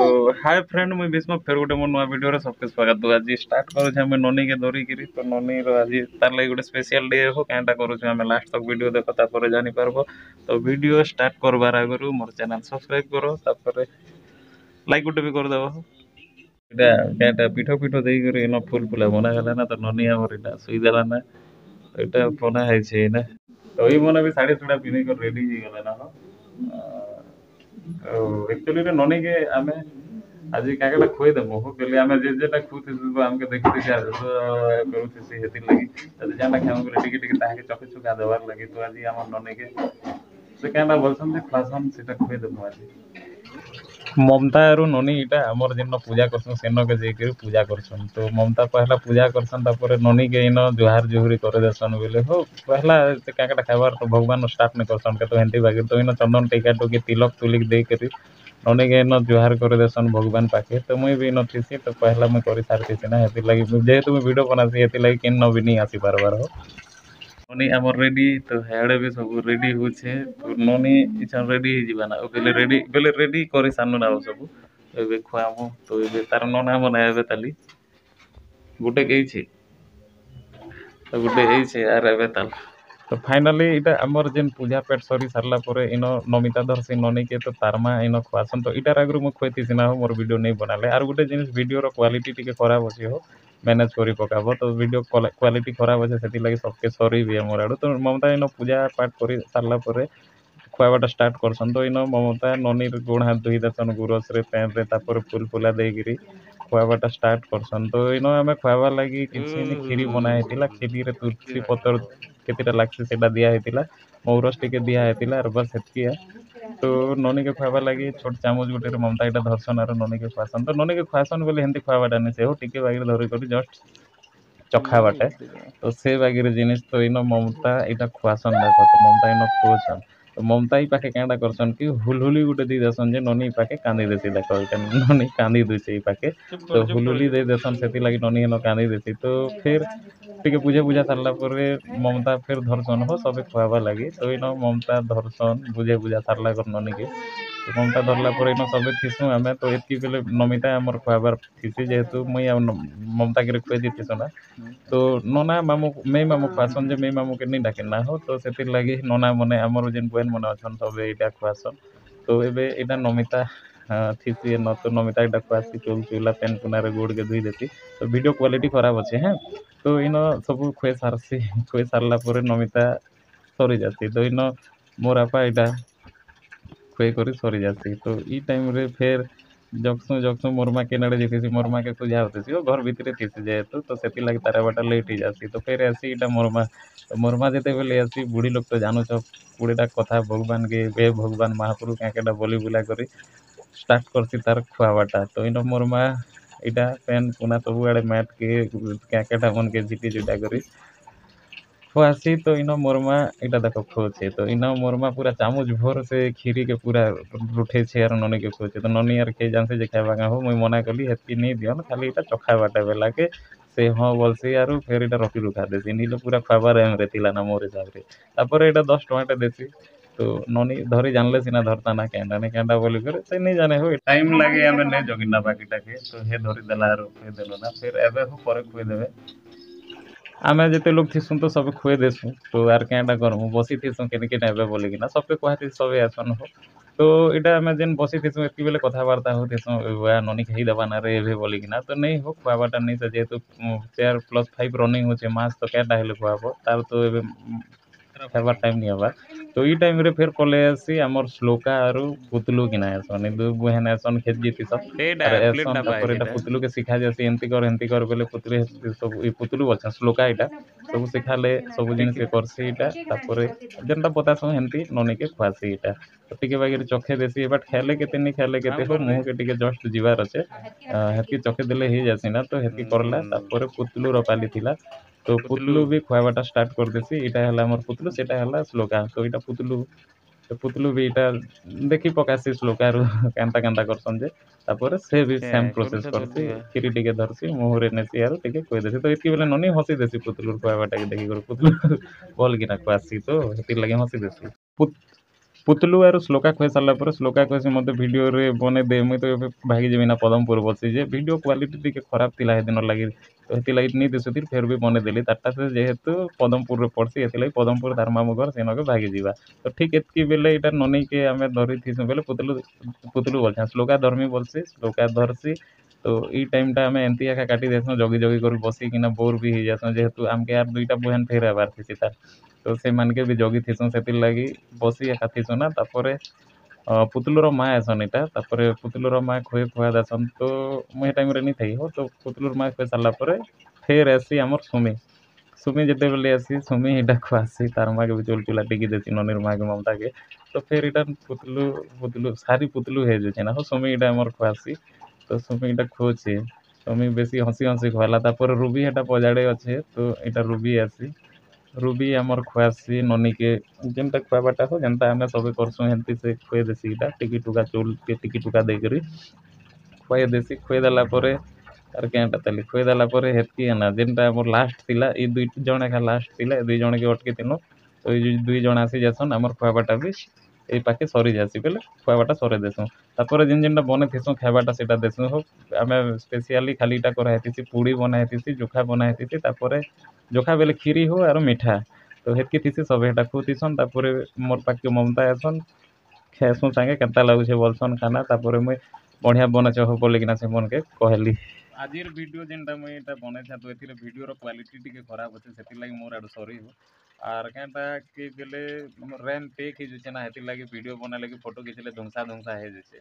Hi friend मुई भीष्म फेर गोटे मोर नुआ वीडियो रे सबके स्वागत। तो आज स्टार्ट करू हम ननी के धरी करी। तो ननी रो आज तार लागि गोटे स्पेशल डे हो कांटा करू हम लास्ट तक वीडियो देखो तापर जानि पारबो। तो वीडियो स्टार्ट करबार आगरु मोर चैनल सब्सक्राइब करो तापर लाइक गोटे भी कर देबो। एटा कांटा पिठो पिठो देई करी न फुल फुला बना गला ना। तो ननी हमर एटा सुई देला ना। एटा बना है छै ना। तो ई मने भी साड़ी सुड़ा पिनी कर रेडी ही गला ना हो। एक्चुअली रे ननी के आमे आज काकेटा खुई देबो हो बेले आमे जे जेटा खुथिसु आमके देखि देखि आज तो करूथिसि हेति लागि जदि जाना खाम करे टिके टिके ताहाके चखे चुका देबार लागि। तो आज हमर ननी के से कांटा बोलछन जे फासन सेटा खुई देबो आज। ममता आरु ननी इटा हमर जिन पूजा करछन सेनो के जेकि पूजा करछन। तो ममता पहला पूजा करछन तापर ननी के इन जोहार जोहरी करे देसन बेले हो पहला से काकेटा खाबार तो भगवान स्टार्ट ने करछन के तो हेंती बागे तो इन चंदन टीका टोकी तिलक तुलिक दे करी ननी के इन जोहार करे देसन भगवान पाखे। तो मुई भी इन थिसी तो पहला मुई करि सारथिसी ना हेति लागि जेहेतु मुई वीडियो बनासी हेति लागि किन न भी नहीं आसी बारबार हो। ननी हमर रेडी तो हेडे भी सब रेडी होछे। तो ननी इछन रेडी ही जीवाना बेले रेडी करे सानु ना सब एबे खुआमु। तो एबे तार नना मने एबे ताली गुटे केई छे तो गुटे एई छे आर एबे ताल। तो फाइनली इटा हमर जेन पूजा पेट सरी सारला परे इन नमिता धरसी ननी के तो तारमा इन खुआसन। तो इटार आगरु मु खुएतिसी ना हो मोर वीडियो नहीं बनाले। आर गुटे जिनिस वीडियो रो क्वालिटी टिके खराब अछि हो मैनेज करी पकाबो। तो वीडियो क्वालिटी खराब अछि सेति लागि सबके सॉरी भी मोर आडू। तो ममता इन पूजा पाठ करी सारला परे खुआबाटा स्टार्ट करसन। तो इन ममता ननी गोड़ हाथ धोई देसन गुरस रे पैन रे तापर फुल फुला देगिरी खुआबाटा स्टार्ट करसन। तो इन आमे खुआबा लागि किछि नि खीरी बना हेतिला। खीरी रे तुलसी पतर केतेटा लागसी सेटा दिया हेतिला मौरस टिके दिया हेतिला आर बस हेतकी है। तो ननी के खुआबा लागि छोट चामच गुटे रे ममता इटा धरसन आर ननी के खुआसन। तो ननी के खुआसन बेले हेंती खुआबाटा नि से हो टिके बागिर धरि करी जस्ट चखा बाटे। तो से बागिर जिनिस तो इन ममता इटा खुआसन देखो। तो ममता इन खुआसन तो ममता ही पाखे कांडा करसन कि हुलहुली गुटे दी देसन जे ननी पाखे कांदी देसी देखो इटा ननी कांदी दुचे पाखे। तो हुलहुली दे देसन सेति लागि ननी इन कांदी देसी। तो फिर टिके पूजा पूजा सारला परे ममता फिर धरसन हो सबे खुआबा लागि। तो इन ममता धरसन बुझे बुझा सारला कर ननी के। तो ममता धरला परे इन सबे थिसु आमे। तो एतकी बेले नमिता हमर खुआबार थिसी जेहेतु मुई ममता के खुए दिथिसु ना। तो नना मामू मे मामू खुआसन जे मे मामू के नहीं डाके ना हो। तो सेति लागि नना मने हमर जेन बहन मने अछन सबे इटा खुआसन। तो एबे इटा नमिता थिसी न तो नमिता इटा खुआसी चुल चुला पेन पुना रे गोड़ के धुई देती। तो वीडियो क्वालिटी खराब अछि हैं। तो इन सब खुए सारसी खुए सारला परे नमिता सरी जासी। तो इन मोर आपा इटा खुए करी सरी जासी। तो ई टाइम रे फेर जक्सु जक्सु मोर माँ के नड़े जेथिसी मोर माँ के सुझा होतीसी घर भितरे थिसी जेहेतु। तो सेति लागि तारा बाटा लेट ही जासी। तो फेर आसी इटा मोर माँ तो मोर माँ जेते बेले आसी बुढ़ी लोग तो जानु छ कुड़ेटा कथा भगवान के हे भगवान महाप्रभु काकेटा बोली बुला करी स्टार्ट करसी तार खुआबाटा। तो इन मोर माँ इटा पेन पुना सब आड़े मैट के काकेटा मन के झिटी झुटा करी खुआसी। तो इन मोरमा इटा देखो खोचे। तो इन मोरमा पूरा चामच भर से खीरी के पूरा रुठे छे आर ननी के खोचे। तो ननी आर के जानसे जे खाइबा का हो मुई मना कली हेतकी नहीं दियन खाली इटा चखा बाटा बेला के से हाँ बोलसी आरु फेर इटा रखी रुखा देसी नीले पूरा खाबार एम रे थिला ना मोर हिसाब रे। तापर इटा 10 टमाटा देसी। तो ननी धरी जानले सिना धरता ना केंडा ने केंडा बोली करे से नहीं जाने हो टाइम लागे हमें नहीं जगिना बाकीटा के। तो हे धरी देला आरु खुए देलो ना फिर एबे हो परे खुए देबे। आमे जेते लोग थिसुन तो सब खुए देसु। तो आर केंडा करमु बसी थिसु केने केने एबे बोली कि ना सबके कहती सबे आसन हो। तो इटा आमे जेन बसी थिसु एतकी बेले कथा वार्ता हो थिसु वा ननी खाई दबा ना रे एबे बोली कि ना। तो नहीं हो खुआबाटा नहीं से जेहेतु 4+5 रनिंग होचे मास तो केटा हेले खुआबो तार तो एबे खाइबार टाइम नहीं हवा। तो ई टाइम रे फिर पले आसी हमर श्लोका आरु पुतलू किना आसन दु बहन आसन खेत जीती सब अरे आसन तापर एटा पुतलू के सिखा जासी एंती कर बोले पुतलू सब ई पुतलू बोलछन श्लोका इटा सब सिखाले सब जिनिस के करसी इटा तापर जेनटा बतासो हेंती ननी के खुआसी इटा। तो टिके बागिर चखे देसी बट खेले केते नहीं खेले केते हो मुंह के टिके जस्ट जीवार अछे हेतकी चखे देले ही जासी ना। तो हेतकी करला तापर पुतलू रपाली थिला। तो पुतलू भी खुआबाटा स्टार्ट कर देसी इटा हला हमर पुतलू सेटा हला श्लोका। तो इटा पुतलू तो पुतलू भी इटा देखी पकासी श्लोका रु कांता कांता करसन जे तापर से भी सेम प्रोसेस करसी खीरी टिके धरसी मुंह रे नेसी आरो टिके कोइ देसी। तो इतकी बेले ननी हसी देसी पुतलू खुआबाटा के देखि कर पुतलू बोल गिना खुआसी तो हेति लगे हसी देसी पुतलू आर श्लोका खुई सारा पर श्लोका कहे मत भिडियो बने दे मुई तो भागी जी ना पदमपुर बसी जे भिडियो क्वालिटी टी खराब थी दिन लगे तो ये लगे नहीं दिशुथी फेर भी बनेदेली तारटा से जेहेतु पदमपुर पड़सी ये पदमपुर तार मामू घर से भागी जावा तो ठीक एतकी बेले यहाँ ननी के आम धरी थीसु बेले पुतलू पुतलू बोलछा श्लोका धर्मी बोलसी श्लोका धरसी तो ई टाइमटा आम एमती एका काटी देसुँ जगी जगी कर बसिकिना बोर भी हो जासुँ जेहेतु आमके यार दुईटा बहन फेर आबार थी तार तो से मानके भी जगी थीसुँ से लगी बसी एका थीसुँ ना तापर पुतलूर माँ आसन इटा तापर पुतलूर माँ खुए खुआ देसन तो मुझे टाइम नहीं थी हो तो पुतलूर माँ खुए सारापर फेर आसी आमर सुमी सुमी जिते बेले आसी सुमी इटा खुआसी तार माँ के भी चुल चुला टिकी देसी ननीर माँ के ममता के तो फिर इटा पुतलू पुतलू सारी पुतलू है जाए ना हो सुमी इटा आमर खुआसी तो सुमी इटा खुचे सुमी बेसी हसी हसी खुआला तापर रूबी हेटा पजाड़े अच्छे तो इटा रूबी आसी रूबी आमर खुआसी ननी के जेनता खुआबाटा हो जेनता आम सब करसुँ हेमती से खुए देसी इटा टिकी टुका चुल के टिकी टुका देकर खुए देसी खुए देला तार क्या ताली खुए देला हेतकी ना जेनटा आम लास्ट थिला ई दुई जण एका लास्ट थिला दुई जण के अटकी थिनु तो ये दुई जण आसी जासन आमर खुआबाटा भी ये पाखे सरी जासी बेले खुआबाटा सरे देसुँ तापर जेन जेनटा बने थिसुँ खाइबाटा सेटा देसुँ हो आम स्पेशली खाली इटा कराई पूड़ी बनाई जोखा बनाई तापर जोखा बेले खीरी हो आर मिठा तो हेतकी थीसी सब हेटा खुतीसन तापर मोर पाखे ममता आसन खेसुँ सागे केता लगुचे बोलसन खाना तापर मुई बढ़िया बनचे हो बोलिकिना से मन के कहली आज वीडियो जेनटा मुई एटा बनाई तो एथिरे वीडियो रो क्वालिटी टिके खराब अच्छे से लगी मोर आडू सरी हो आर क्या कि बेले रैम पेक हो जाए ना हेती लगी वीडियो बना लगी फोटो खींचले धुमसा धुमसा हो जाए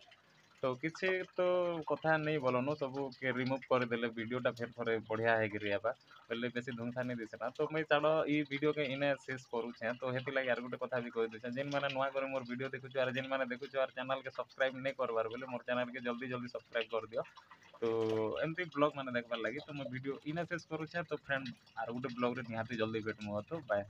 तो किसी तो कथा नहीं बोलनु सब के रिमूव करदेले वीडियोटा फेर थोड़े बढ़िया है गिरियाबा पहले बेसी धुमसा नहीं दिसे ना तो मुई चाड़ ई वीडियो के इने शेष करूछे तो हेती लगी यार गोटे कथा भी कहि देछे जेन माने नुआ करे मोर वीडियो देखुछ आर जेन माने देखुछ आर चैनल के सब्सक्राइब नहीं करबार बोले मोर चैनल के जल्दी जल्दी सब्सक्राइब कर दियो तो एमती ब्लॉग माने देखबार लगी तो मैं वीडियो इने शेष करूछे तो फ्रेंड आर गोटे ब्लॉग रे निहाती जल्दी भेटमु तो बाय।